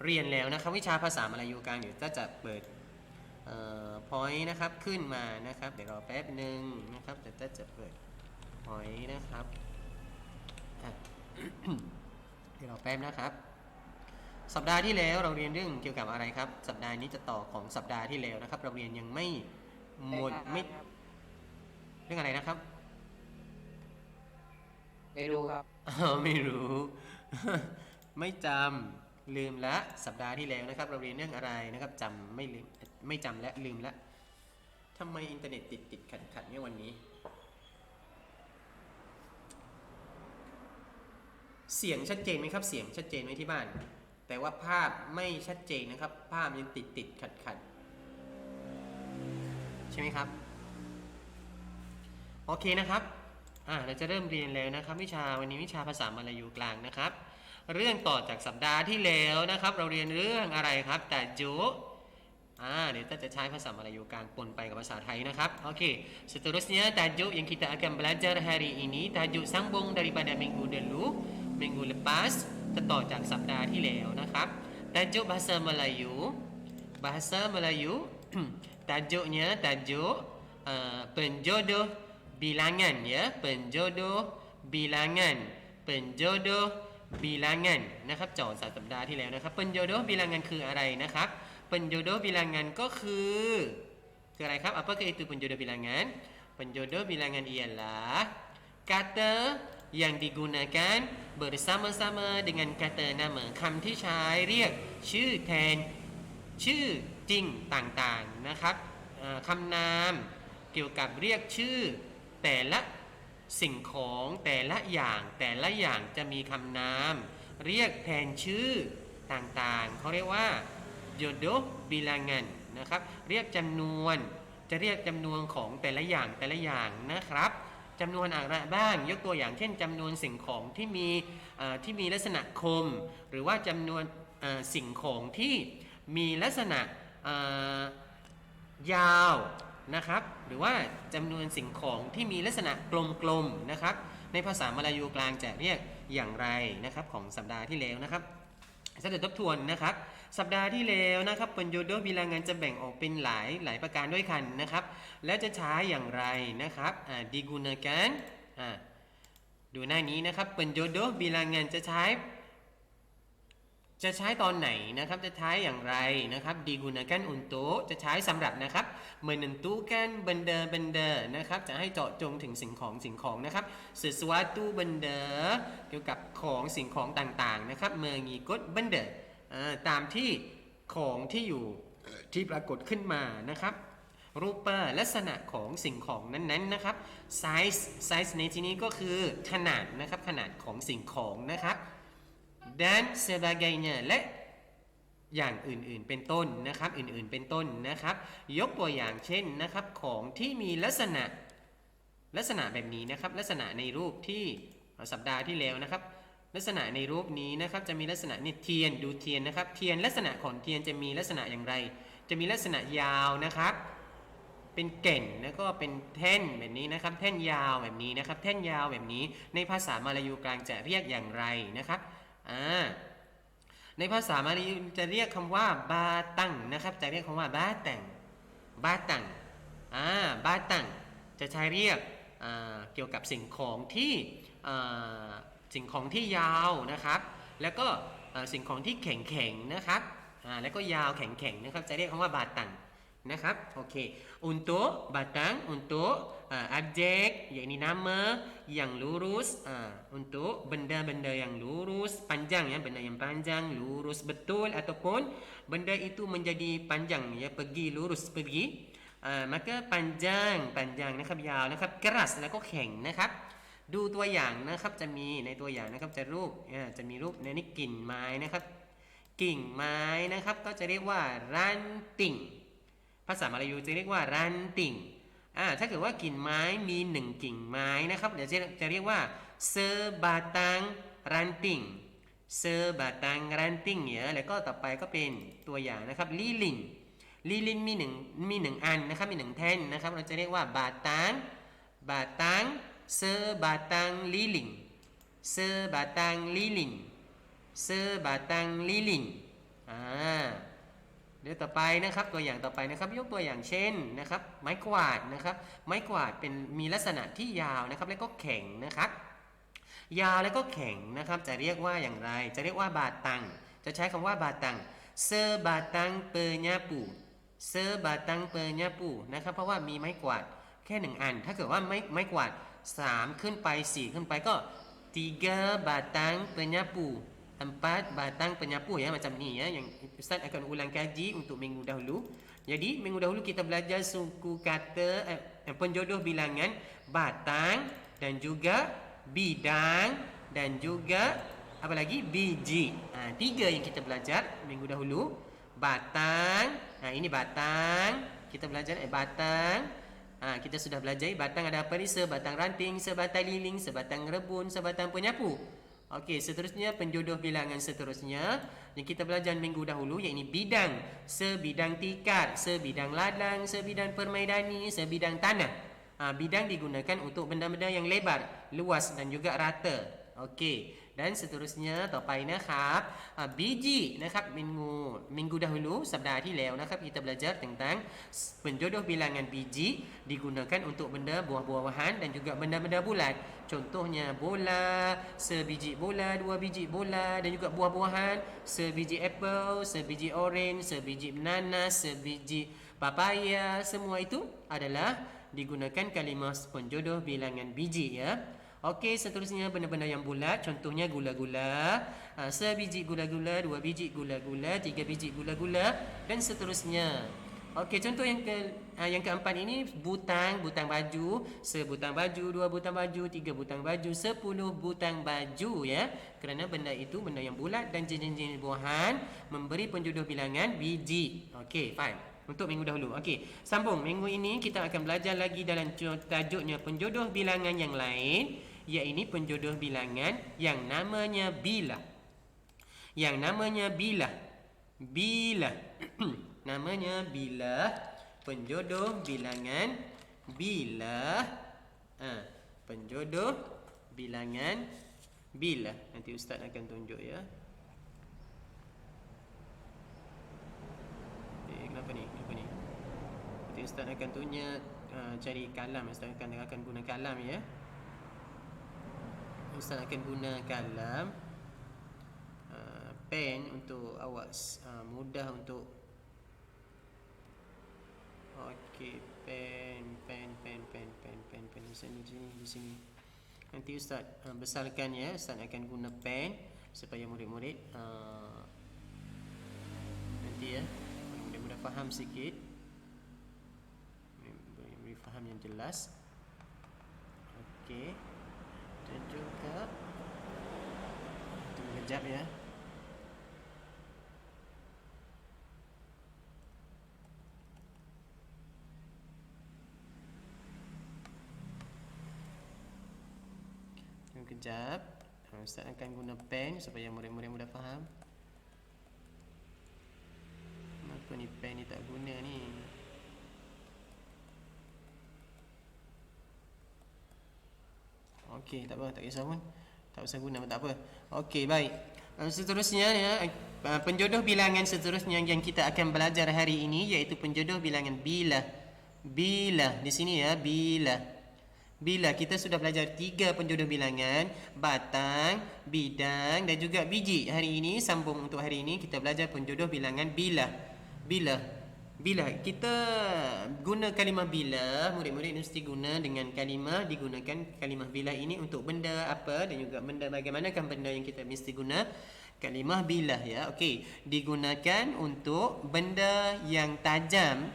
เรียนแล้วนะครับวิชาภาษามลายูกลางเดี๋ยวจะเปิดพอยต์นะครับขึ้นมานะครับเดี๋ยวรอแป๊บหนึ่งนะครับเดี๋ยวจะเปิดพอยต์นะครับเดี๋ยวรอแป๊บนะครับสัปดาห์ที่แล้วเราเรียนเรื่องเกี่ยวกับอะไรครับสัปดาห์นี้จะต่อของสัปดาห์ที่แล้วนะครับเราเรียนยังไม่หมดไม่เรื่องอะไรนะครับไม่รู้ครับไม่รู้ไม่จำลืมละสัปดาห์ที่แล้วนะครับเราเรียนเรื่องอะไรนะครับจำไม่ลืมไม่จำและลืมละทำไมอินเทอร์เน็ตติดขัดเนี่ยวันนี้เสียงชัดเจนไหมครับเสียงชัดเจนไหมที่บ้านแต่ว่าภาพไม่ชัดเจนนะครับภาพยังติดขัดใช่ไหมครับโอเคนะครับเราจะเริ่มเรียนแล้วนะครับวิชาวันนี้วิชาภาษามลายูกลางนะครับเรื่องต่อจากสัปดาห์ที่แล้วนะครับเราเรียนเรื่องอะไรครับแต่จุเดี๋ยวจะใช้ภาษามลายูกลางปนไปกับภาษาไทยนะครับโอเค seterusnya tajuk yang kita akan belajar hari ini tajuk sambung daripada minggu dulu minggu lepas จะต่อจากสัปดาห์ที่แล้วนะครับ tajuk bahasa Melayu tajuknya tajuk penjodoh bilangan ya penjodoh bilangan นะครับโจทย์สัปดาห์ที่แล้วนะครับ penjodoh bilangan คืออะไรนะครับ penjodoh bilangan ก็คืออะไรครับ apakah itu penjodoh bilangan penjodoh bilangan ialah kata yang digunakan bersama-sama dengan kata nama คำที่ใช้เรียกชื่อแทนชื่อจริงต่างๆนะครับคำนามเกี่ยวกับเรียกชื่อแต่ละสิ่งของแต่ละอย่างจะมีคำนามเรียกแทนชื่อต่างๆเขาเรียกว่า jodoh bilangan นะครับเรียกจำนวนจะเรียกจำนวนของแต่ละอย่างนะครับจำนวนอะไรบ้างยกตัวอย่างเช่นจำนวนสิ่งของที่มีลักษณะคมหรือว่าจำนวนสิ่งของที่มีลักษณะยาวนะครับหรือว่าจำนวนสิ่งของที่มีลักษณะกลมๆนะครับในภาษามลายูกลางจะเรียกอย่างไรนะครับของสัปดาห์ที่แล้วนะครับจะทบทวนนะครับสัปดาห์ที่แล้วนะครับปัญโยโดบิลางานจะแบ่งออกเป็นหลายประการด้วยกันนะครับแล้วจะใช้อย่างไรนะครับดีกูนากันดูหน้านี้นะครับปัญโยโดบิลางานจะใช้ตอนไหนนะครับจะใช้อย่างไรนะครับ digunakan untuk จะใช้สำหรับนะครับ menentukan benda นะครับจะให้เจาะจงถึงสิ่งของนะครับ sesuatu benda เกี่ยวกับของสิ่งของต่างๆนะครับ mengikut benda ตามที่ของที่อยู่ที่ปรากฏขึ้นมานะครับรูปลักษณะของสิ่งของนั้นๆนะครับ size ในที่นี้ก็คือขนาดนะครับขนาดของสิ่งของนะครับ dan sebagainya และอย่างอื่นๆเป็นต้นนะครับอื่นๆเป็นต้นนะครับยกตัวอย่างเช่นนะครับของที่มีลักษณะแบบนี้นะครับลักษณะในรูปที่สัปดาห์ที่แล้วนะครับลักษณะในรูปนี้นะครับจะมีลักษณะนี่เทียนดูเทียนนะครับเทียนลักษณะของเทียนจะมีลักษณะอย่างไรจะมีลักษณะยาวนะครับเป็นแก่นแล้วก็เป็นแท่นแบบนี้นะครับแท่นยาวแบบนี้นะครับแท่นยาวแบบนี้ในภาษามลายูกลางจะเรียกอย่างไรนะครับในภาษามลายูจะเรียกคำว่าบาตังนะครับจะเรียกคำว่าบาตังบาตังจะใช้เรียกเกี่ยวกับสิ่งของที่ยาวนะครับแล้วก็สิ่งของที่แข็งนะครับแล้วก็ยาวแข็งนะครับจะเรียกคำว่าบาตังนะครับโอเค untuk batang untuk objek yakni nama yang lurus untuk benda-benda yang lurus panjang ya benda yang panjang lurus betul ataupun benda itu menjadi panjang ya pergi lurus pergi maka panjang นะครับยาวนะครับ keras แล้วก็แข็งนะครับดูตัวอย่างนะครับจะมีในตัวอย่างนะครับจะมีรูปในนี้กิ่งไม้นะครับกิ่งไม้นะครับก็จะเรียกว่า rantingภาษามลายูจะเรียกว่ารันติงถ้าเกิดว่ากิ่งไม้มี1กิ่งไม้นะครับเดี๋ยวจะเรียกว่าเซบาตังรันติงเนี่ยแล้วก็ต่อไปก็เป็นตัวอย่างนะครับลิลินมี1อันนะครับมี1แท่นนะครับเราจะเรียกว่าบาตังเซบาตังลิลิน อ่าเดี๋ยวต่อไปนะครับตัวอย่างต่อไปนะครับยกตัวอย่างเช่นนะครับไม้กวาดนะครับไม้กวาดเป็นมีลักษณะที่ยาวนะครับและก็แข็งนะครับยาวและก็แข็งนะครับจะเรียกว่าอย่างไรจะเรียกว่าบาตังจะใช้คำว่าบาตังsebatang penyapu sebatang penyapu นะครับเพราะว่ามีไม้กวาดแค่1อันถ้าเกิดว่าไม้กวาด3ขึ้นไป4ขึ้นไปก็ tiga batang penyapu 4 batang penyapu ya macam ni ya yang Ustaz akan ulang kaji untuk minggu dahulu. Jadi minggu dahulu kita belajar suku kata penjodoh bilangan batang dan juga bidang dan juga apa lagi biji. Tiga yang kita belajar minggu dahulu. Batang. Ini batang. Kita belajar batang. Kita sudah belajar batang ada apa ni? Sebatang ranting, sebatang liling, sebatang rebun, sebatang penyapu. Okey, seterusnya penjodoh bilangan seterusnya yang kita belajar minggu dahulu iaitu bidang, sebidang tikar, sebidang ladang, sebidang permaidani, sebidang tanah. Bidang digunakan untuk benda-benda yang lebar, luas dan juga rata. Okey, dan seterusnya ต่อไปนะครับbiji นะครับminggu dahulu สัปดาห์ที่แล้วนะครับ kita belajar tentang penjodoh bilangan biji digunakan untuk benda buah-buahan dan juga benda-benda bulat. Contohnya bola, sebiji bola, 2 biji bola dan juga buah-buahan, sebiji apple, sebiji orange, sebiji nanas, sebiji papaya, semua itu adalah digunakan kalimah penjodoh bilangan biji ya. Okey, seterusnya benda-benda yang bulat, contohnya gula-gula, sebiji gula-gula, 2 biji gula-gula, 3 biji gula-gula dan seterusnya. Okey, contoh yang keempat ini butang baju, sebutang baju, 2 butang baju, 3 butang baju, 10 butang baju ya. Kerana benda itu benda yang bulat dan jenis-jenis buahan memberi penjodoh bilangan biji. Okey, fine. Untuk minggu dahulu. Okey, sambung. Minggu ini kita akan belajar lagi dalam tajuknya penjodoh bilangan yang lain, iaitu penjodoh bilangan yang namanya bila. Yang namanya bila. Bila. Namanya bila. Penjodoh bilangan bila. Penjodoh bilangan bila. Nanti Ustaz akan tunjuk ya. Kenapa ni? Nanti Ustaz akan tunjuk cari kalam. Ustaz akan guna kalam ya. Ustaz akan guna kalam, pen untuk awak mudah untuk. Okey, pen di sini. Nanti Ustaz besarkan ya. Ustaz akan guna pen supaya murid-murid nanti ya mudah-mudah faham sikit. Beri faham yang jelas. Okey. Dan juga tunggu kejap ya. Tunggu kejap. Ustaz akan guna pen supaya murid-murid mudah faham. Kenapa ni pen ni tak guna ni? Okey, tak apa, tak kisah pun. Tak usah guna pun tak apa. Okey, baik. Seterusnya ya, penjodoh bilangan seterusnya yang kita akan belajar hari ini iaitu penjodoh bilangan bila. Bila di sini ya, bila. Bila kita sudah belajar 3 penjodoh bilangan, batang, bidang dan juga biji. Hari ini sambung untuk hari ini kita belajar penjodoh bilangan bila. Bila kita guna kalimah bila, murid-murid mesti guna dengan kalimah, digunakan kalimah bila ini untuk benda apa dan juga benda bagaimanakah benda yang kita mesti guna kalimah bila ya. Okey, digunakan untuk benda yang tajam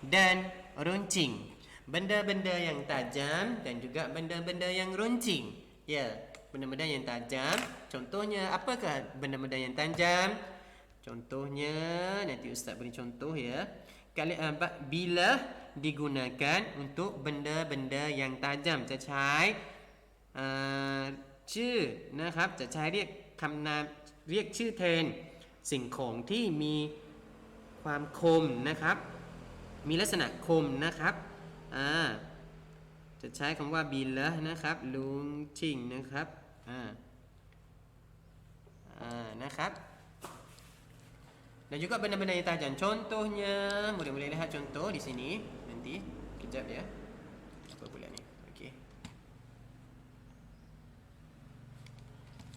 dan runcing. Benda-benda yang tajam dan juga benda-benda yang runcing. Ya, benda-benda yang tajam. Contohnya apakah benda-benda yang tajam? Contohnya nanti Ustaz beri contoh ya. Bila digunakan untuk benda-benda yang tajam จะใช้ชื่อนะครับจะใช้เรียกคำนามเรียกชื่อแทนสิ่งของที่มีความคมนะครับมีลักษณะคมนะครับจะใช้คำว่าบิลละนะครับลุงชิงนะครับนะครับ Dan juga benda-benda yang tajam. Contohnya, boleh lihat contoh di sini. Nanti, kejap ya. Apa pula ni? Okey.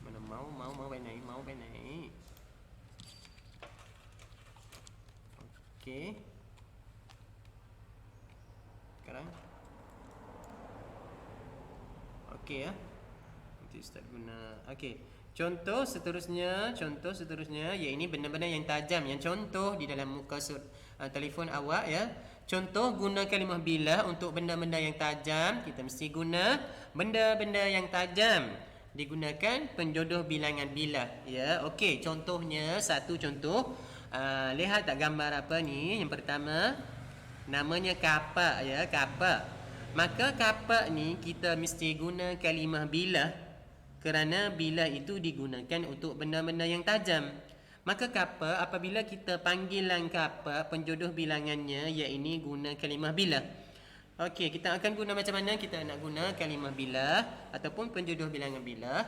Mana mau baik naik. Okey. Sekarang. Okey ya. Nanti Ustaz guna. Okey. Contoh seterusnya ya, ini benda-benda yang tajam. Yang contoh di dalam muka telefon awak ya. Contoh guna kalimah bilah untuk benda-benda yang tajam. Kita mesti guna benda-benda yang tajam. Digunakan penjodoh bilangan bilah ya. Okey, contohnya satu contoh. Lihat tak gambar apa ni? Yang pertama namanya kapak ya, kapak. Maka kapak ni kita mesti guna kalimah bilah. Kerana bilah itu digunakan untuk benda-benda yang tajam. Maka kapak, apabila kita panggilan kapak, penjodoh bilangannya iaitu guna kalimah bilah. Okey, kita akan guna macam mana kita nak guna kalimah bilah ataupun penjodoh bilangan bilah.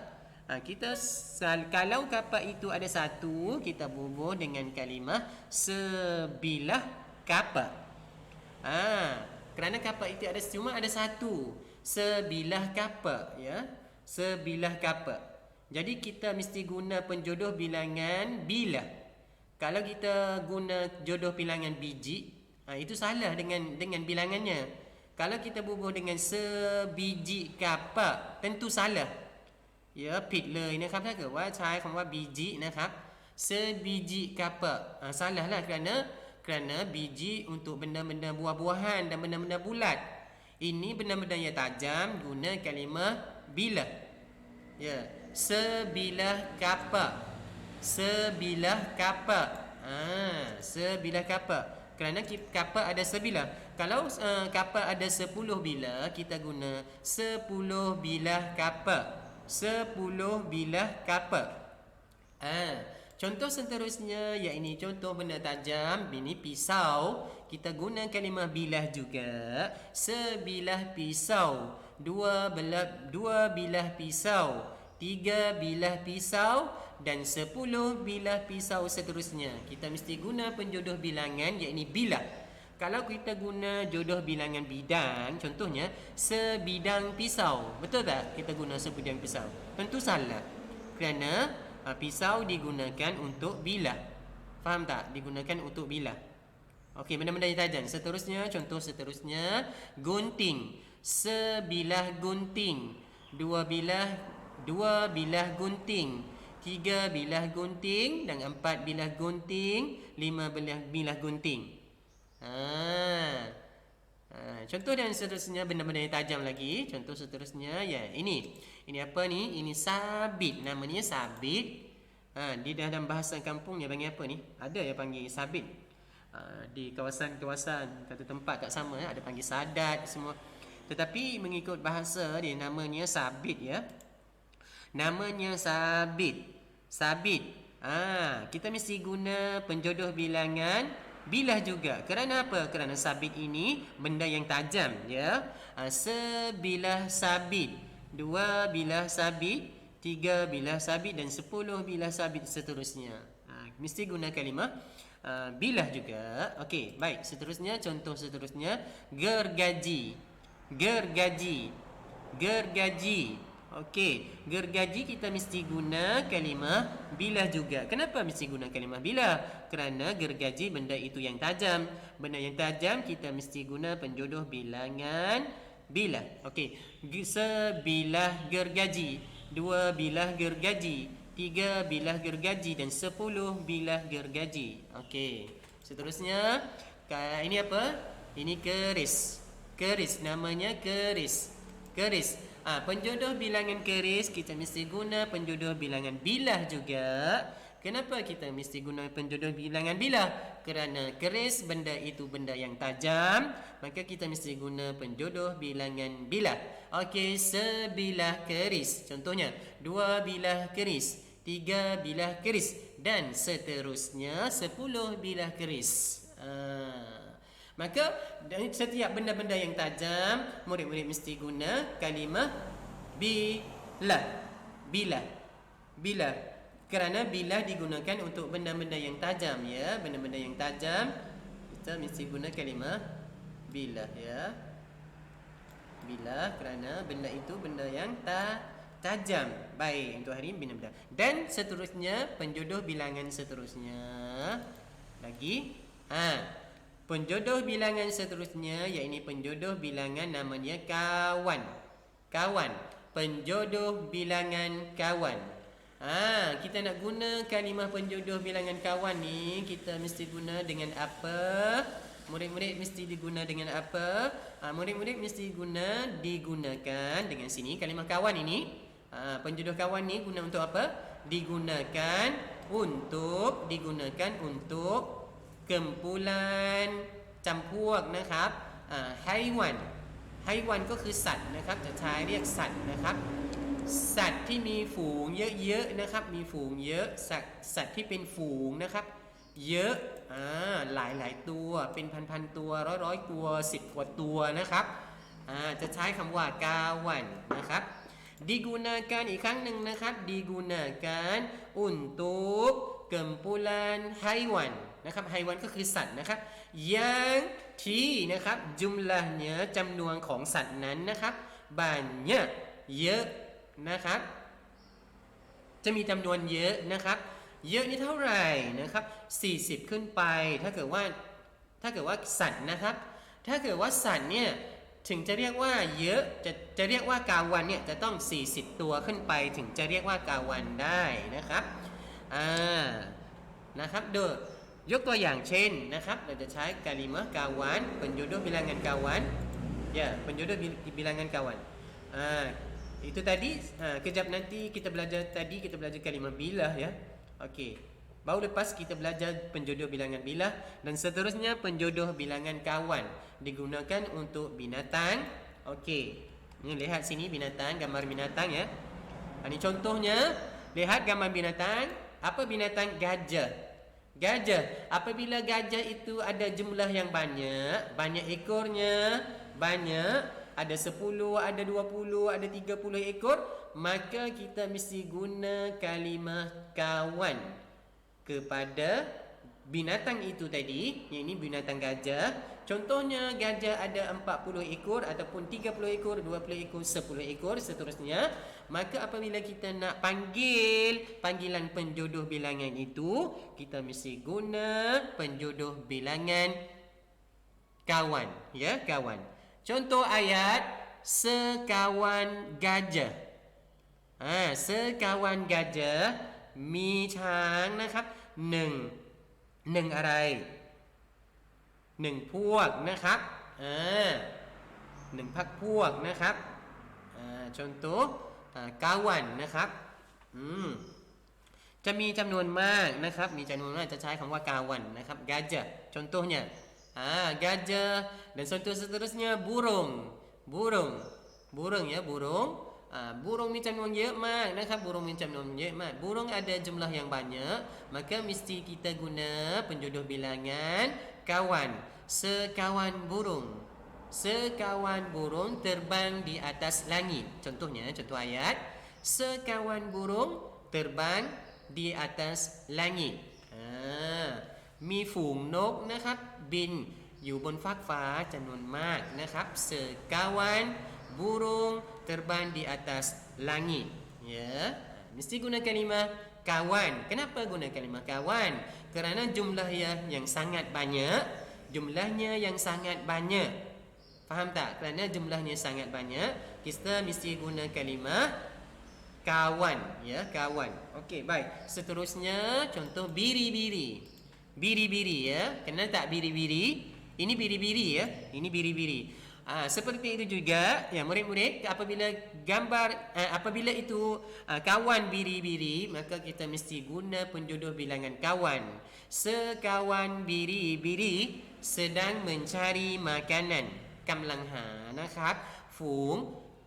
Kalau kapak itu ada satu, kita bubuh dengan kalimah sebilah kapak. Kerana kapak itu cuma ada satu, sebilah kapak ya. Sebilah kapak. Jadi kita mesti guna penjodoh bilangan bilah. Kalau kita guna jodoh bilangan biji, itu salah dengan bilangannya. Kalau kita bubuh dengan sebiji kapak, tentu salah. Ya, ผิดเลยนะครับถ้าเกิดว่าใช้คำว่า biji นะครับ sebiji kapak. Salah lah kerana biji untuk benda-benda buah-buahan dan benda-benda bulat. Ini benda-benda yang tajam, guna kalimah bilah. Ya, sebilah kapak. Sebilah kapak. Sebilah kapak. Kerana kapak ada sebilah. Kalau kapak ada 10 bilah, kita guna 10 bilah kapak. 10 bilah kapak. Contoh seterusnya iaitu contoh benda tajam. Ini pisau. Kita guna kalimah bilah juga. Sebilah pisau. Dua bilah pisau. 3 bilah pisau. Dan 10 bilah pisau seterusnya. Kita mesti guna penjodoh bilangan iaitu bilah. Kalau kita guna jodoh bilangan bidang, contohnya sebidang pisau. Betul tak kita guna sebidang pisau? Tentu salah. Kerana pisau digunakan untuk bilah. Faham tak? Digunakan untuk bilah. Okey, benda-benda yang tajam. Seterusnya, contoh seterusnya, gunting. Sebilah gunting. Dua bilah gunting. 3 bilah gunting. Dan 4 bilah gunting. 5 bilah gunting. Contoh dan seterusnya, benda-benda yang tajam lagi. Contoh seterusnya, ya ini. Ini apa ni? Ini sabit. Namanya sabit. Di dalam bahasa kampung dia panggil apa ni? Ada yang panggil sabit. Di kawasan-kawasan kata tempat tak sama, ada panggil sadat semua. Tetapi mengikut bahasa dia namanya sabit ya. Namanya sabit. Sabit. Kita mesti guna penjodoh bilangan bilah juga. Kerana apa? Kerana sabit ini benda yang tajam ya. Sebilah sabit, 2 bilah sabit, 3 bilah sabit dan 10 bilah sabit seterusnya. Mesti guna kalimah bilah juga. Okey, baik. Seterusnya, contoh seterusnya, gergaji. Gergaji. Gergaji. Okey, gergaji kita mesti guna kalimah bilah juga. Kenapa mesti guna kalimah bilah? Kerana gergaji benda itu yang tajam. Benda yang tajam kita mesti guna penjodoh bilangan bilah. Okey, sebilah gergaji, 2 bilah gergaji, 3 bilah gergaji dan 10 bilah gergaji. Okey. Seterusnya, ini apa? Ini keris. Keris, namanya keris. Keris. Penjodoh bilangan keris kita mesti guna penjodoh bilangan bilah juga. Kenapa kita mesti guna penjodoh bilangan bilah? Kerana keris benda itu benda yang tajam, maka kita mesti guna penjodoh bilangan bilah. Okey, sebilah keris. Contohnya, 2 bilah keris, 3 bilah keris dan seterusnya 10 bilah keris. Maka setiap benda-benda yang tajam, murid-murid mesti guna kalimah bilah. Bilah. Bilah. Kerana bilah digunakan untuk benda-benda yang tajam ya, benda-benda yang tajam kita mesti guna kalimah bilah ya. Bilah kerana benda itu benda yang tajam. Baik, untuk hari ini benda-benda. Dan seterusnya penjodoh bilangan seterusnya lagi. Penjodoh bilangan seterusnya iaitu penjodoh bilangan namanya kawan. Kawan. Penjodoh bilangan kawan. Kita nak guna kalimah penjodoh bilangan kawan ni, kita mesti guna dengan apa? Murid-murid mesti diguna dengan apa? Murid-murid mesti digunakan dengan sini kalimah kawan ini. Penjodoh kawan ni guna untuk apa? Digunakan untuk kumpulan campuak นะครับ haiwan ก็คือสัตว์นะครับจะใช้เรียกสัตว์นะครับ สัตว์ที่มีฝูงเยอะๆนะครับมีฝูงเยอะสัตว์ที่เป็นฝูงนะครับเยอะหลายตัวเป็นพันตัวร้อยตัว10 กว่าตัวนะครับจะใช้คำว่ากาวันนะครับ digunakan อีกครั้งหนึ่งนะครับ digunakan untuk kumpulan haiwan นะครับ haiwan ก็คือสัตว์นะครับ yang ที่นะครับ jumlahnya จำนวนของสัตว์นั้นนะครับ banyak เยอะนะครับจะมีจำนวนเยอะนะครับเยอะนี่เท่าไหร่นะครับ40ขึ้นไปถ้าเกิดว่าสัตว์นะครับถ้าเกิดว่าสัตว์เนี่ยถึงจะเรียกว่าเยอะจะเรียกว่ากาวันเนี่ยจะต้อง40ตัวขึ้นไปถึงจะเรียกว่ากาวันได้นะครับนะครับโดยยกตัวอย่างเช่นนะครับเราจะใช้กาลิมะกาวันpenjodoh bilangan kawan ya penjodoh bilangan kawan itu tadi kejap nanti kita belajar kalimah bilah ya. Okey. Baru lepas kita belajar penjodoh bilangan bilah dan seterusnya penjodoh bilangan kawan digunakan untuk binatang. Okey. Ni lihat sini binatang, gambar binatang ya. Ini contohnya, lihat gambar binatang. Apa binatang? Gajah. Gajah. Apabila gajah itu ada jumlah yang banyak ekornya, ada 10, ada 20, ada 30 ekor, maka kita mesti guna kalimah kawan kepada binatang itu tadi, ini binatang gajah. Contohnya gajah ada 40 ekor ataupun 30 ekor, 20 ekor, 10 ekor seterusnya. Maka apabila kita nak panggil panggilan penjodoh bilangan itu, kita mesti guna penjodoh bilangan kawan, ya, kawan. Contoh ayat sekawan gajah. Sekawan gajah มีช้างนะครับ1อะไร1พวกนะครับ1พรรคพวกนะครับ contoh kawan นะครับจะมีจำนวนมากนะครับมีจำนวนมากจะใช้คำว่า kawan นะครับ gajah contohnya gajah dan contoh seterusnya burung ya burungมีจำนวนเยอะมากนะครับ burung มีจำนวนเยอะมาก burung ada jumlah yang banyak maka mesti kita guna penjodoh bilangan kawan sekawan burung terbang di atas langit contohnya contoh ayat sekawan burung terbang di atas langit มีฝูงนกนะครับบินอยู่บนฟากฟ้าจำนวนมากนะครับ sekawan burung terbang di atas langit ya mesti guna kalimah kawan. Kenapa guna kalimah kawan? Kerana jumlahnya yang sangat banyak. Faham tak? Kerana jumlahnya sangat banyak, kita mesti guna kalimah kawan ya, kawan. Okey, baik. Seterusnya contoh biri-biri. Biri-biri ya. Kenal tak biri-biri? Ini biri-biri ya. Ini biri-biri. Seperti itu juga ya murid-murid apabila itu kawan biri-biri maka kita mesti guna penjodoh bilangan kawan. Sekawan biri-biri sedang mencari makanan กำลังหานะครับฝูง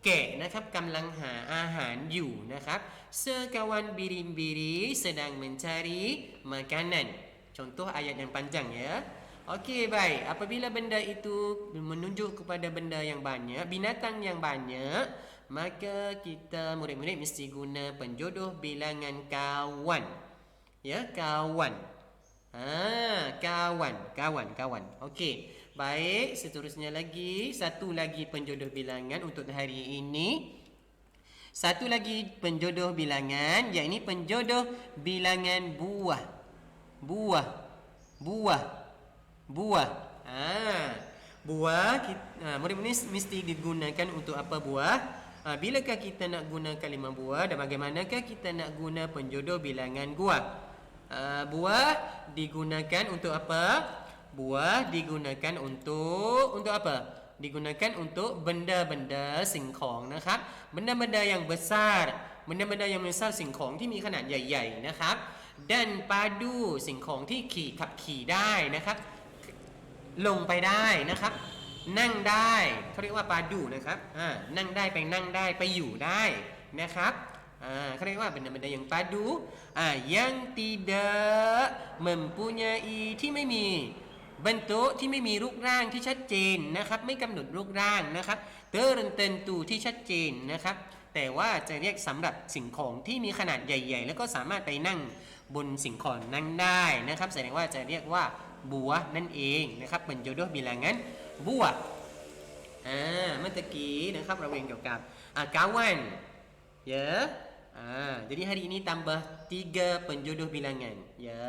แกะนะครับกำลังหาอาหารอยู่นะครับ Sekawan biri-biri sedang mencari makanan. Contoh ayat yang panjang ya. Okey, baik. Apabila benda itu menunjuk kepada benda yang banyak, binatang yang banyak, maka kita murid-murid mesti guna penjodoh bilangan kawan. Ya, kawan. Kawan. Okey. Baik, seterusnya lagi, satu lagi penjodoh bilangan untuk hari ini. Satu lagi penjodoh bilangan, iaitu penjodoh bilangan buah. Buah. Buah, murid-murid mesti digunakan untuk apa buah? Bilakah kita nak guna kalimah buah dan bagaimanakah kita nak guna penjodoh bilangan buah? Buah digunakan untuk apa? Buah digunakan untuk apa? Digunakan untuk benda-benda สิ่งของนะครับ benda-benda yang besar สิ่งของที่มีขนาดใหญ่ๆนะครับ dan padu สิ่งของที่ขับขี่ได้นะครับ ลงไปได้นะครับ นั่งได้เขาเรียกว่าปาดูนะครับนั่งได้ไปนั่งได้ไปอยู่ได้นะครับเขาเรียกว่า benda-benda yang padu yang tidak mempunyai ที่ไม่มีbentuk ที่ไม่มีรูปร่างที่ชัดเจนนะครับไม่กำหนดรูปร่างนะครับ tertentu ที่ชัดเจนนะครับแต่ว่าจะเรียกสำหรับสิ่งของที่มีขนาดใหญ่ๆแล้วก็สามารถไปนั่งบนสิ่งของนั้นได้นะครับแสดงว่าจะเรียกว่าบัวนั่นเองนะครับเป็นjodoh bilangan buah เมื่อกี้นะครับเราเรียนเกี่ยวกับkawan ya jadi hari ini tambah 3 penjodoh bilangan ya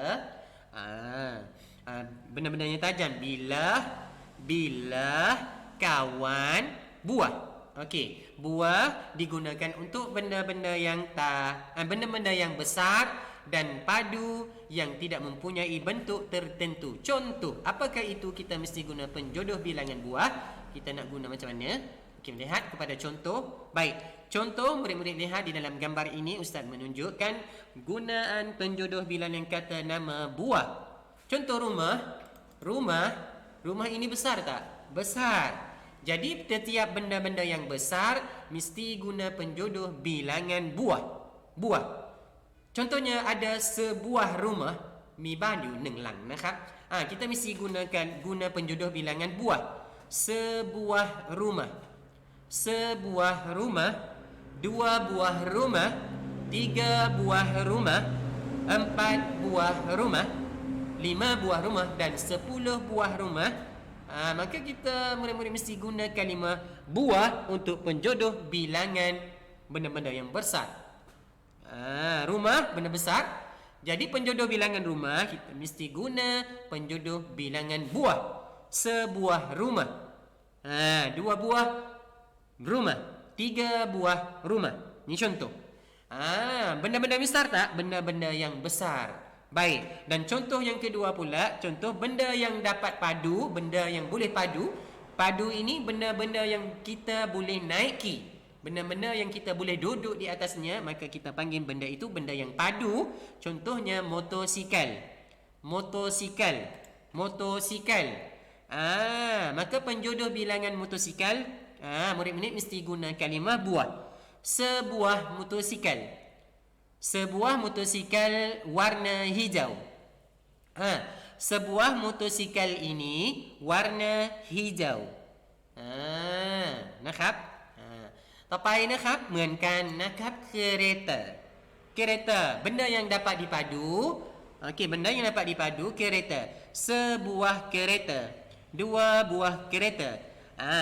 benda-bendanya tajam bila kawan buah. Okey, buah digunakan untuk benda-benda yang benda-benda yang besar dan padu yang tidak mempunyai bentuk tertentu. Contoh, apakah itu kita mesti guna penjodoh bilangan buah? Kita nak guna macam mana? Okey, lihat kepada contoh. Baik, contoh murid-murid lihat di dalam gambar ini Ustaz menunjukkan gunaan penjodoh bilangan kata nama buah. Contoh rumah ini besar tak? Besar. Jadi setiap benda-benda yang besar mesti guna penjodoh bilangan buah. Contohnya ada sebuah rumah, mi baju neng lang นะครับ kita mesti guna penjodoh bilangan buah. Sebuah rumah, dua buah rumah, tiga buah rumah, empat buah rumah, 5 buah rumah dan 10 buah rumah. Maka kita murid-murid mesti guna kalimah buah untuk penjodoh bilangan benda-benda yang besar. Rumah benda besar. Jadi penjodoh bilangan rumah kita mesti guna penjodoh bilangan buah. Sebuah rumah, 2 buah rumah, 3 buah rumah. Ini contoh. Benda-benda besar tak? Benda-benda yang besar. Baik, dan contoh yang kedua pula, contoh benda yang dapat padu, benda yang boleh padu. Padu ini benda-benda yang kita boleh naiki, benda-benda yang kita boleh duduk di atasnya, maka kita panggil benda itu benda yang padu. Contohnya motosikal. Maka penjodoh bilangan motosikal, murid-murid mesti guna kalimah buah. Sebuah motosikal warna hijau. Sebuah motosikal ini warna hijau. นะครับ ต่อไปนะครับ เหมือนกันนะครับ kereta benda yang dapat dipadu. Okey, benda yang dapat dipadu, kereta. Sebuah kereta, 2 buah kereta.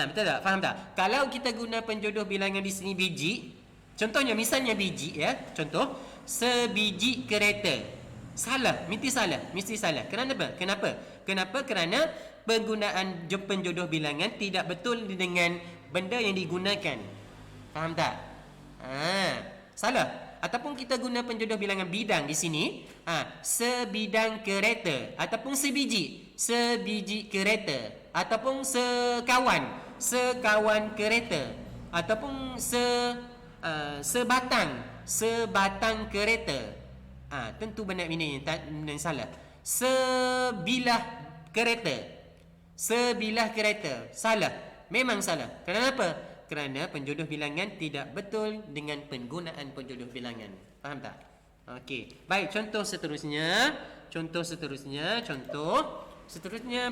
Betul tak? Faham tak? Kalau kita guna penjodoh bilangan di sini biji, contohnya misalnya biji ya, contoh sebiji kereta. Mesti salah. Kenapa? Kerana penggunaan penjodoh bilangan tidak betul dengan benda yang digunakan. Faham tak? Salah. Ataupun kita guna penjodoh bilangan bidang di sini, sebidang kereta ataupun sebiji kereta ataupun sekawan kereta ataupun sebatang kereta. Tentu benda ini yang salah. Sebilah kereta salah. Memang salah. Kenapa? Kerana penjodoh bilangan tidak betul dengan penggunaan penjodoh bilangan. Faham tak? Okey. Baik, contoh seterusnya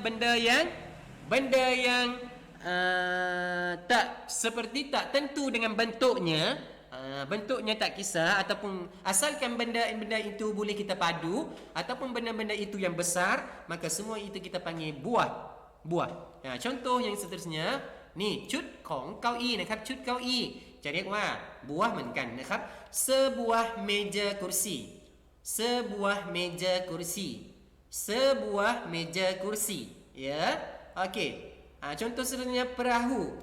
benda yang Tak seperti tak tentu dengan bentuknya. Bentuknya tak kisah ataupun asalkan benda-benda itu boleh kita padu ataupun benda-benda itu yang besar, maka semua itu kita panggil buah. Contoh yang seterusnyaนี่ชุดของเก้าอี้นะครับชุดเก้าอี้จะเรียกว่าบัวเหมือนกันนะครับ sebuah meja kursi sebuah meja kursi sebuah meja kursi ya okey contoh seterusnya perahu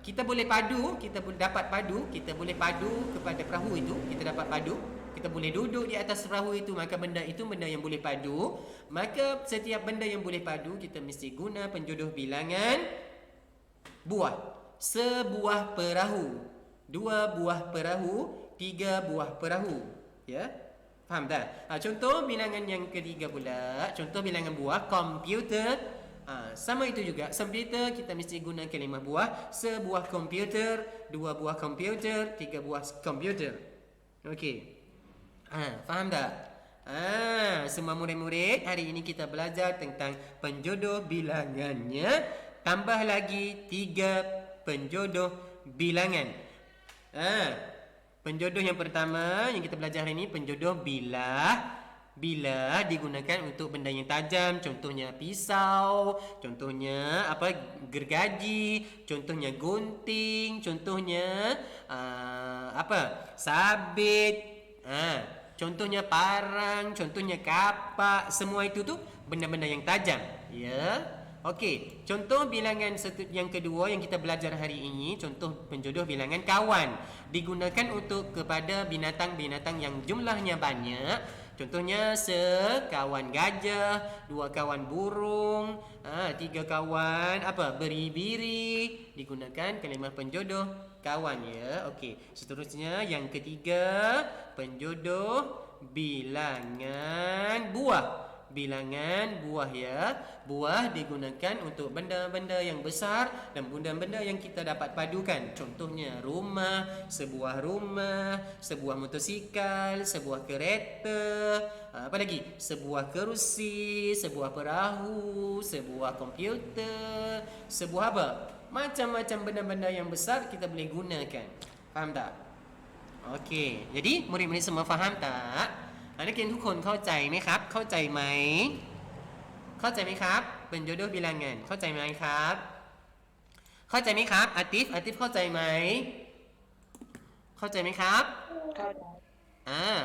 kita boleh padu, kita dapat padu, kita boleh padu kepada perahu itu, kita dapat padu, kita boleh duduk di atas perahu itu, maka benda itu benda yang boleh padu. Maka setiap benda yang boleh padu kita mesti guna penjodoh bilangan buah. Sebuah perahu, dua buah perahu, tiga buah perahu. Ya? Faham tak? Contoh bilangan yang ketiga pula, contoh bilangan buah komputer. Sama itu juga komputer kita mesti guna kalimah buah sebuah komputer dua buah komputer tiga buah komputer okey faham tak semua murid-murid hari ini kita belajar tentang penjodoh bilangannya tambah lagi 3 penjodoh bilangan penjodoh yang pertama yang kita belajar hari ini penjodoh bila digunakan untuk benda yang tajam, contohnya pisau, contohnya gergaji, contohnya gunting, contohnya sabit, contohnya parang, contohnya kapak, semua itu tu benda-benda yang tajam, ya. Okey, contoh bilangan yang kedua yang kita belajar hari ini, contoh penjodoh bilangan kawan, digunakan untuk kepada binatang-binatang yang jumlahnya banyak. Contohnya sekawan gajah, 2 kawan burung, 3 kawan beri-biri, digunakan kalimah penjodoh kawan ya. Okey, seterusnya yang ketiga penjodoh bilangan buah. Bilangan buah ya. Buah digunakan untuk benda-benda yang besar dan benda-benda yang kita dapat padukan. Contohnya rumah, sebuah motosikal, sebuah kereta, apa lagi? Sebuah kerusi, sebuah perahu, sebuah komputer, sebuah apa? Macam-macam benda-benda yang besar kita boleh gunakan. Faham tak? Okey, jadi murid-murid semua faham tak? นักเรียนทุกคนเข้าใจไหมครับเข้าใจไหมเข้าใจไหมครับเป็นโยโดบิลังเงินเข้าใจไหมครับเข้าใจไหมครับอาติฟเข้าใจไหมเข้าใจไหมครับ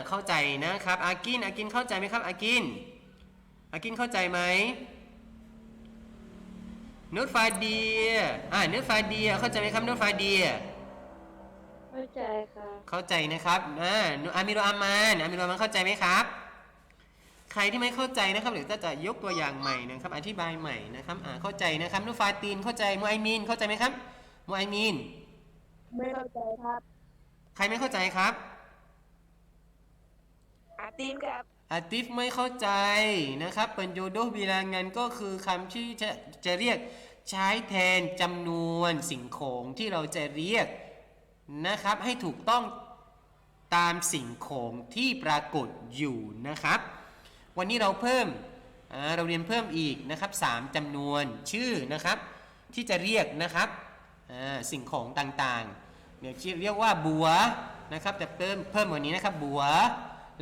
เข้าใจนะครับอากินเข้าใจไหมครับอากินเข้าใจไหมนุชฟาเดียนุชฟาเดียเข้าใจไหมครับนุชฟาเดียเข้าใจครับเข้าใจนะครับอามิโรอามานเข้าใจไหมครับใครที่ไม่เข้าใจนะครับเดี๋ยวจะยกตัวอย่างใหม่นะครับอธิบายใหม่นะครับเข้าใจนะครับนุฟาตีนเข้าใจมูไอมีนเข้าใจไหมครับมูไอมีนไม่เข้าใจครับใครไม่เข้าใจครับอาติฟครับอาติฟไม่เข้าใจนะครับเป็นโยโดบิลางันก็คือคำที่จะเรียกใช้แทนจำนวนสิ่งของที่เราจะเรียกนะครับให้ถูกต้องตามสิ่งของที่ปรากฏอยู่นะครับวันนี้เราเรียนเพิ่มอีกนะครับ3จำนวนชื่อนะครับที่จะเรียกนะครับสิ่งของต่างๆเรียกว่าบัวนะครับแต่เพิ่มวันนี้นะครับบัว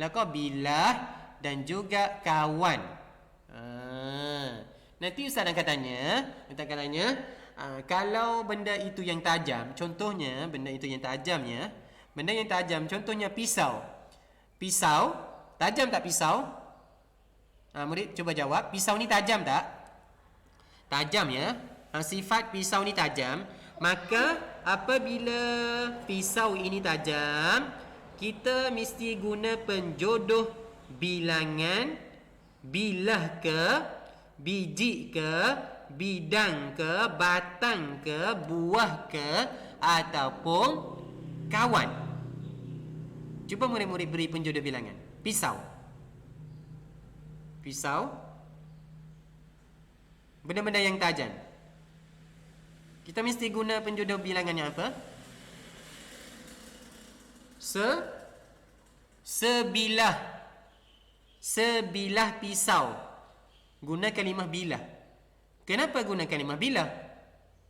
แล้วก็บิละdan juga kawan nanti Ustaz akan katanya kalau benda itu yang tajam, contohnya benda itu yang tajam ya. Benda yang tajam contohnya pisau. Pisau, tajam tak pisau? Murid coba jawab, pisau ni tajam tak? Tajam ya. Sifat pisau ni tajam, maka apabila pisau ini tajam, kita mesti guna penjodoh bilangan bilah ke, biji ke, bidang ke, batang ke, buah ke, ataupun kawan. Cuba murid-murid beri penjodoh bilangan. Pisau. Benda-benda yang tajam. Kita mesti guna penjodoh bilangan yang apa? Sebilah pisau. Guna kalimah bilah. Kenapa guna kalimah bila?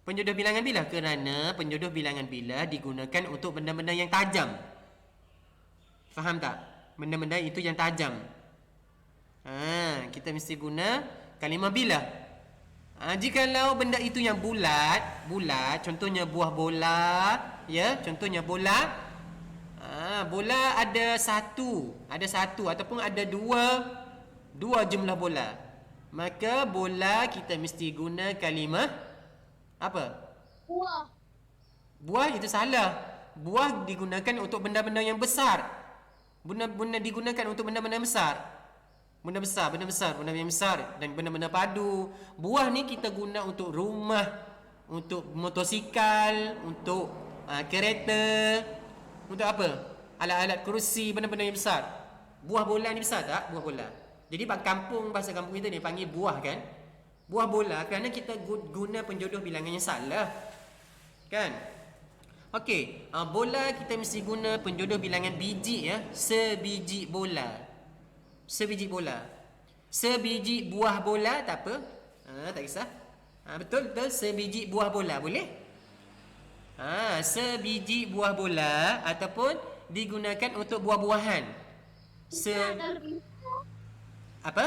Penjodoh bilangan bila? Kerana penjodoh bilangan bila digunakan untuk benda-benda yang tajam. Faham tak? Benda-benda itu yang tajam. Kita mesti guna kalimah bila. Jikalau benda itu yang bulat, contohnya buah bola, ya, contohnya bola. Bola ada satu ataupun ada dua jumlah bola. Maka bola kita mesti guna kalimah apa? Buah itu salah. Buah digunakan untuk benda-benda yang besar. Benda digunakan untuk benda-benda besar. Benda yang besar dan benda-benda padu. Buah ni kita guna untuk rumah, untuk motosikal, untuk kereta, untuk apa? Alat-alat kerusi, benda-benda yang besar. Buah bola ni besar tak? Buah bola. Jadi bahasa kampung kita ni panggil buah kan? Buah bola kerana kita guna penjodoh bilangan yang salah. Kan? Okey, bola kita mesti guna penjodoh bilangan biji ya. Sebiji bola. Sebiji buah bola tak apa. Tak kisah. Betul. Sebiji buah bola boleh? Sebiji buah bola ataupun digunakan untuk buah-buahan. Apa?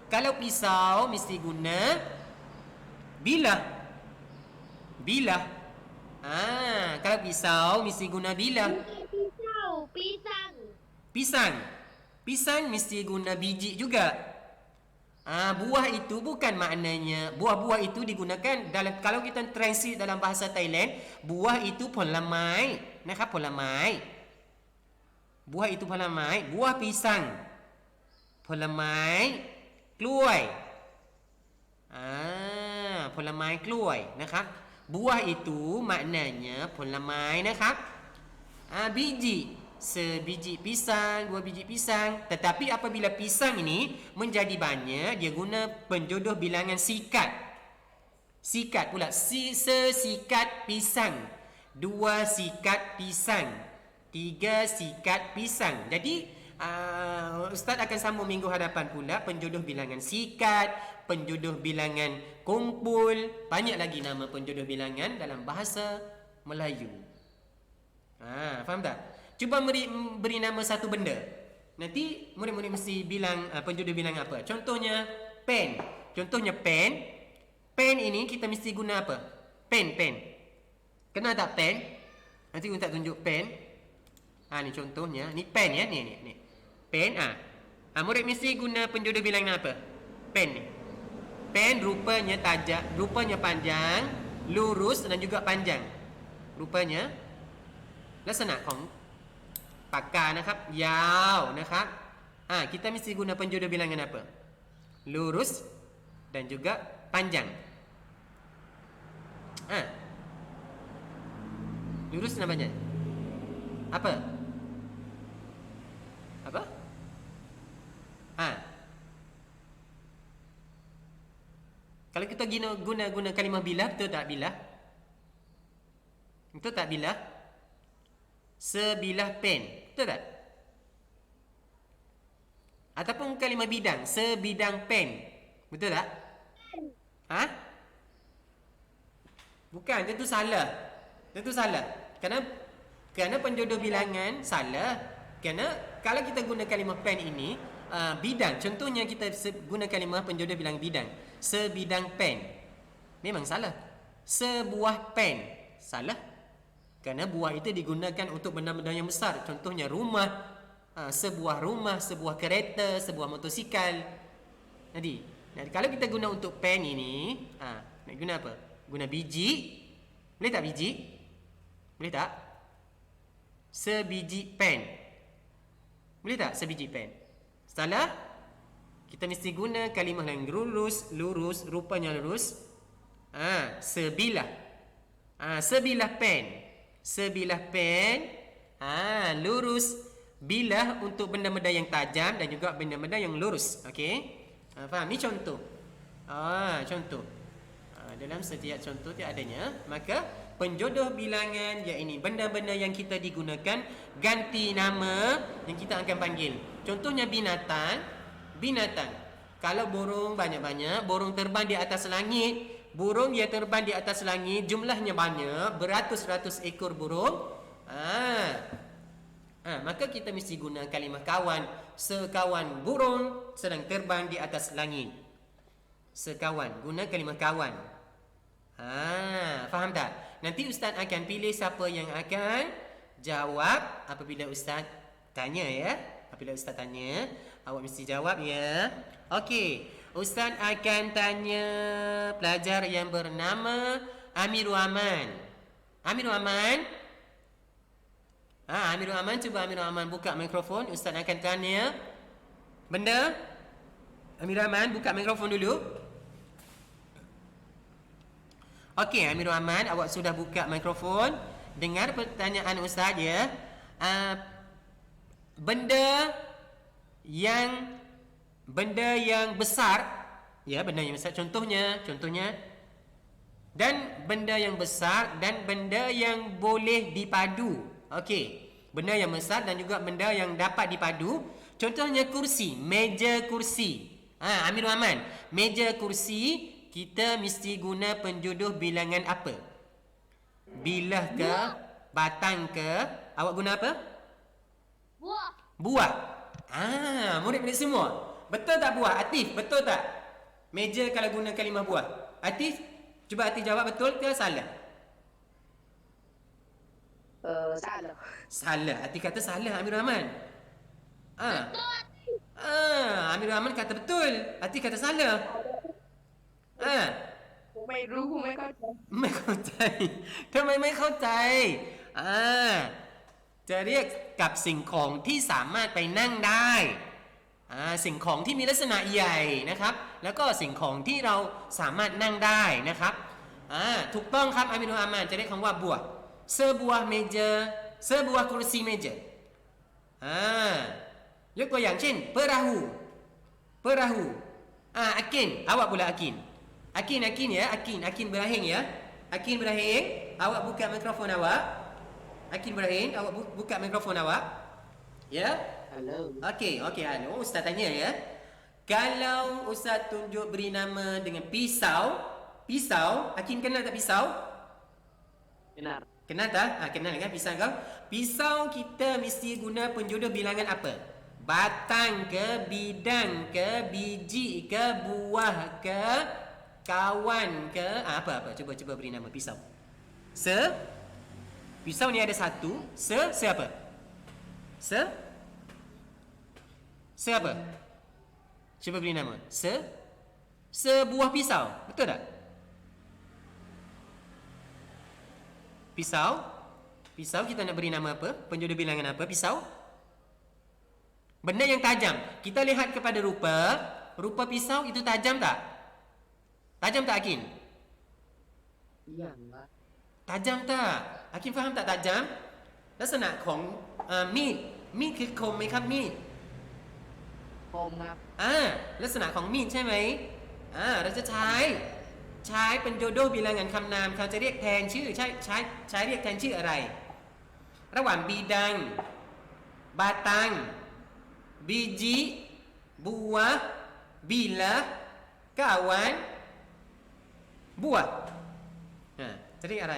Kalau pisau mesti guna bilah. Kalau pisau mesti guna bilah. Pisang mesti guna biji juga. Buah itu bukan maknanya buah-buah itu digunakan dalam, kalau kita translate dalam bahasa Thailand, buah itu polamai,นะครับpolamai. Buah itu polamai, buah pisang. Polamaiกล้วย. Polamai กล้วย นะครับ buah itu maknanya polamai นะครับ biji, sebiji pisang, dua biji pisang. Tetapi apabila pisang ini menjadi banyak, dia guna penjodoh bilangan sikat. Sikat pula, sesikat pisang, dua sikat pisang, tiga sikat pisang. Jadi Ustaz akan sambung minggu hadapan pula penjodoh bilangan sikat, penjodoh bilangan kumpul, banyak lagi nama penjodoh bilangan dalam bahasa Melayu. Faham tak? Cuba beri nama satu benda. Nanti murid-murid mesti bilang penjodoh bilangan apa. Contohnya pen. Pen ini kita mesti guna apa? Pen. Kenal tak pen? Nanti Ustaz tunjuk pen. Ni contohnya, ni pen ya, ni. Pen. Murid mesti guna penjodoh bilangan apa? Pen ni. Pen rupanya tajam, rupanya panjang, lurus dan juga panjang. Rupanya laksana ของปากกานะครับ ยาวนะครับ kita mesti guna penjodoh bilangan apa? Lurus dan juga panjang. Lurus dan panjang. Apa? Kalau kita guna kalimah bilah, betul tak bilah? Betul tak bilah? Sebilah pen, betul tak? Ataupun kalimah bidang, sebidang pen, betul tak? Bukan, tentu salah. Kerana penjodoh bilangan salah. Kerana kalau kita guna kalimah pen ini, bidang, contohnya kita guna kalimah penjodoh bilangan bidang, sebidang pen, memang salah. Sebuah pen, salah. Kerana buah itu digunakan untuk benda-benda yang besar. Contohnya rumah, sebuah rumah, sebuah kereta, sebuah motosikal. Jadi kalau kita guna untuk pen ini, nak guna apa? Guna biji. Boleh tak biji? Boleh tak? Sebiji pen. Boleh tak sebiji pen? Salah. Kita mesti guna kalimah yang lurus, rupanya lurus. Sebilah. Sebilah pen. Lurus. Bilah untuk benda-benda yang tajam dan juga benda-benda yang lurus. Okey? Faham? Ni contoh. Contoh. Dalam setiap contoh dia adanya. Maka penjodoh bilangan, iaitu benda-benda yang kita digunakan ganti nama yang kita akan panggil. Contohnya binatang. Kalau burung banyak-banyak, burung terbang di atas langit, burung dia terbang di atas langit, jumlahnya banyak, beratus-ratus ekor burung. Maka kita mesti guna kalimah kawan. Sekawan burung sedang terbang di atas langit. Sekawan, guna kalimah kawan. Faham tak? Nanti Ustaz akan pilih siapa yang akan jawab apabila Ustaz tanya ya. Apabila Ustaz tanya, awak mesti jawab ya. Okey, Ustaz akan tanya pelajar yang bernama Amirul Aman. Amirul Aman? Amirul Aman, cuba Amirul Aman buka mikrofon. Ustaz akan tanya benda. Amirul Aman buka mikrofon dulu. Okey, Amirul Aman, awak sudah buka mikrofon. Dengar pertanyaan Ustaz ya. Benda yang besar, ya, benda yang besar. Contohnya, dan benda yang besar dan benda yang boleh dipadu. Okey, benda yang besar dan juga benda yang dapat dipadu. Contohnya kursi, meja kursi. Amirul Aman, meja kursi kita mesti guna penjodoh bilangan apa? Bilah ke? Batang ke? Awak guna apa? Buah. Buah. Murid-murid semua. Betul tak buah? Atif, betul tak? Meja kalau guna kalimah buah. Atif, cuba Atif jawab betul ke salah? Salah. Salah. Atif kata salah, Amirul Rahman. Betul. Amirul Rahman kata betul. Atif kata salah. ผมไม่รู้ผมไม่เข้าใจ ไม่เข้าใจทำไมไม่เข้าใจจะเรียกกับสิ่งของที่สามารถไปนั่งได้สิ่งของที่มีลักษณะใหญ่นะครับแล้วก็สิ่งของที่เราสามารถนั่งได้นะครับถูกต้องครับอามิรุล อามันจะเรียกคำว่าบัว sebuah meja sebuah kursi meja ยกตัวอย่างเช่น perahu perahu akin awak pula akin Akin ya, Akin Ibrahim ya. Akin Ibrahim, awak buka mikrofon awak. Akin Ibrahim, awak buka mikrofon awak. Ya? Hello. Okey, halo. Ustaz tanya ya. Kalau Ustaz tunjuk beri nama dengan pisau, Akin kenal tak pisau? Benar. Kenal tak? Kenal kan pisau kau? Pisau kita mesti guna penjodoh bilangan apa? Batang ke, bidang ke, biji ke, buah ke, kawan ke, apa cuba beri nama pisau. Pisau ni ada satu. Siapa? Siapa? Cuba beri nama. Sebuah pisau. Betul tak? Pisau kita nak beri nama apa? Penjodoh bilangan apa? Pisau. Benda yang tajam. Kita lihat kepada rupa pisau itu tajam tak? Tajam tak Akin? Iya, Mbak. Tajam tak? Akin faham tak tajam? ลักษณะของมีดคือคมไหมครับมีด ผมครับ ลักษณะของมีดใช่ไหมเราจะใช้เป็นโยโดบิลางันคำนามเขาจะเรียกแทนชื่อใช้เรียกแทนชื่ออะไร ระหว่างบีดังบาตังบีจิบัวบิละกาวันบัวจะเรียกอะไร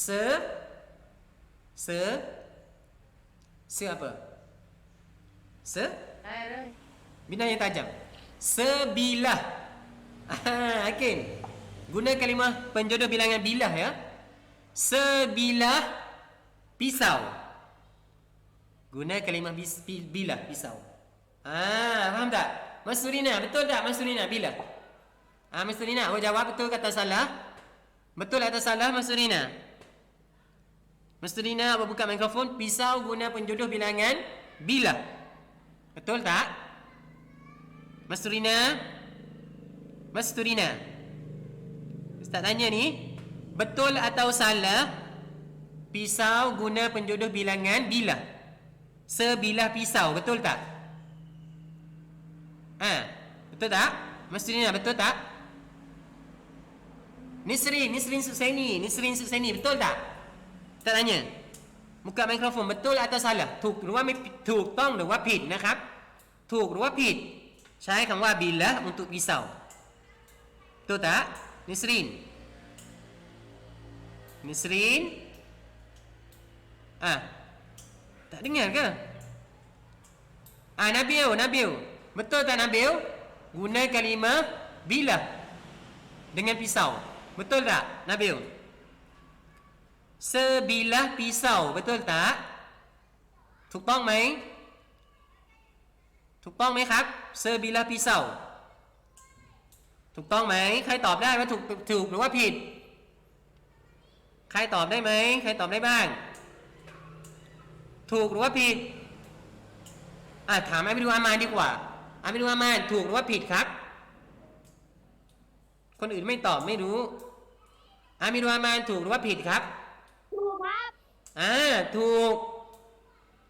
เสือapa benda yang tajam sebilah Akin guna kalimah penjodoh bilangan bilah ya sebilah pisau guna kalimah bilah pisau faham tak Mas Surina betul tak Mas Surina bilah Mas Surina awak jawab betul kata salah betul atau salah Mas Surina Mas Surina awak buka mikrofon pisau guna penjodoh bilangan bilah betul tak Mas Surina Ustaz tanya ni betul atau salah pisau guna penjodoh bilangan bilah sebilah pisau betul tak betul tak Mas Surina betul tak Nisrin Sukseni betul tak Ustaz tanya buka mikrofon betul atau salah ถูกต้องหรือว่าผิดนะครับถูกหรือว่าผิด ใช้คำว่าบิลละuntuk pisau betul tak Nisrin Nisrin tak dengar ke Nabil betul tak Nabil guna kalimah bilah dengan pisau betul tak Nabil sebilah pisau betul tak ถูกต้องไหมถูกต้องไหมครับเซอร์บิลาพิเซาถูกต้องไหมใครตอบได้ว่าถูกหรือว่าผิดใครตอบได้ไหมใครตอบได้บ้างถูกหรือว่าผิดถามอามิดูอามานดีกว่าอามิดูอามานถูกหรือว่าผิดครับคนอื่นไม่ตอบไม่รู้อามิดูอามานถูกหรือว่าผิดครับถูกครับ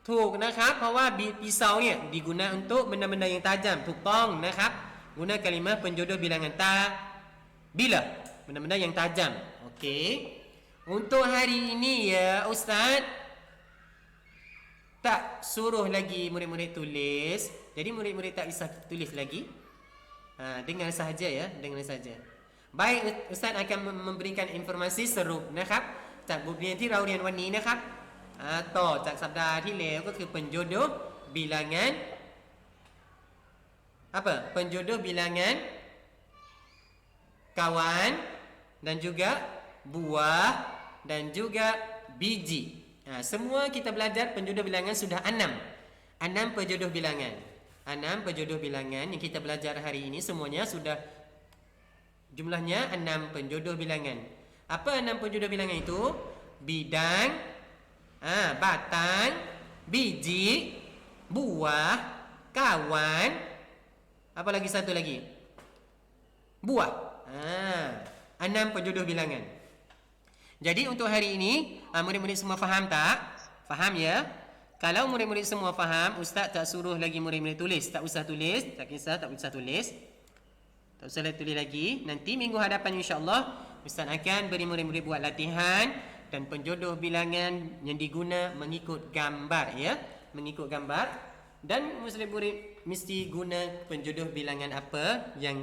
ถูกนะครับเพราะว่าpisauเนี่ย diguna untuk benda-benda yang tajam ถูกต้องนะครับ guna kalimah penjodoh bilangan bila benda-benda yang tajam okey untuk hari ini ya ustaz tak suruh lagi murid-murid tulis jadi murid-murid tak kisah tulis lagi dengar sahaja ya dengar sahaja baik ustaz akan memberikan informasi serup นะครับจากบทเรียนที่เราเรียนวันนี้นะครับต่อจากสัปดาห์ที่แล้วก็คือ penjodoh bilangan apa penjodoh bilangan kawan dan juga buah dan juga biji semua kita belajar penjodoh bilangan sudah 6 penjodoh bilangan 6 penjodoh bilangan yang kita belajar hari ini semuanya sudah jumlahnya 6 penjodoh bilangan apa 6 penjodoh bilangan itu bidang batang biji buah kawan apa lagi satu lagi buah 6 penjodoh bilangan jadi untuk hari ini murid-murid semua faham tak faham ya kalau murid-murid semua faham ustaz tak suruh lagi murid-murid tulis tak usah tulis tak kisah tak usah tulis tak usah tulis lagi nanti minggu hadapan insya-Allah ustaz akan beri murid-murid buat latihan dan penjodoh bilangan yang diguna mengikut gambar ya mengikut gambar dan murid-murid mesti guna penjodoh bilangan apa yang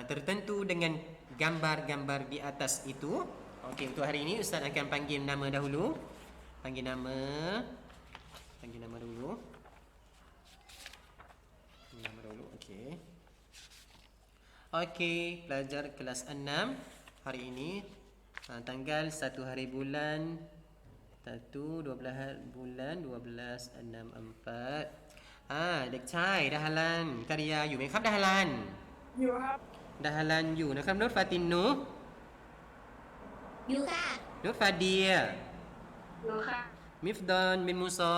tertentu dengan gambar-gambar di atas itu okey untuk hari ini ustaz akan panggil nama dahulu panggil nama dulu okey pelajar kelas 6 hari ini tanggal 1 hari bulan 12 bulan 12/64เด็กชายดาฮาลันกริยาอยู่ไหมครับดาฮาลันอยู่ครับดาฮาลันอยู่นะครับนุชฟาตินนุอยู่ค่ะนุชฟาเดียอยู่ค่ะมิฟดอนบินมูซอ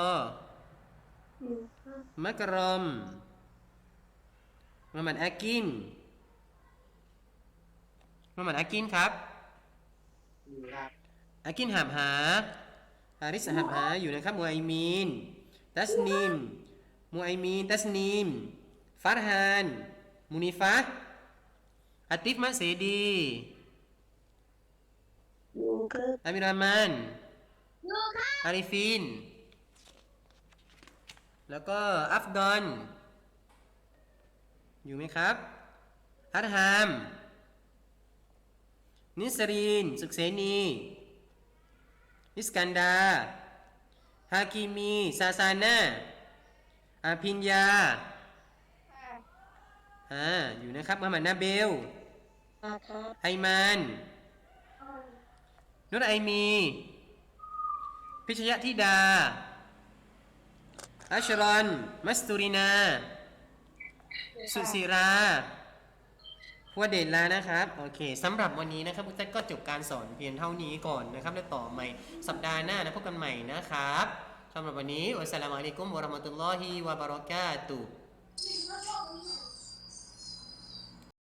อยู่ค่ะมักรอมมุฮัมมัดอากินครับอยู่ครับอากินหับหาฮาริสหับหาอยู่นะครับมูไอมีนตัสนีมฟารฮานมูนิฟะอาติฟมะเสดีอยู่ครับอามิรามานอยู่ครับอาริฟินแล้วก็อัฟดอนอยู่ไหมครับอัดฮามนิสรีนสุขเสนีอิสกันดาฮากิมีซาซาน่าอาพิญญาอยู่นะครับมุฮัมมัดนาเบลไอมานนุชไอมีพิชยธิดาอัชรอนมัสตูรินาสุศิราหัวเด่นแล้วนะครับโอเคสำหรับวันนี้นะครับพุทธก็จบการสอนเพียงเท่านี้ก่อนนะครับแล้วต่อใหม่สัปดาห์หน้านะพบกันใหม่นะครับสำหรับวันนี้อัสสลามุอะลัยกุมวะเราะห์มะตุลลอฮิวะบะเราะกาตุฮ์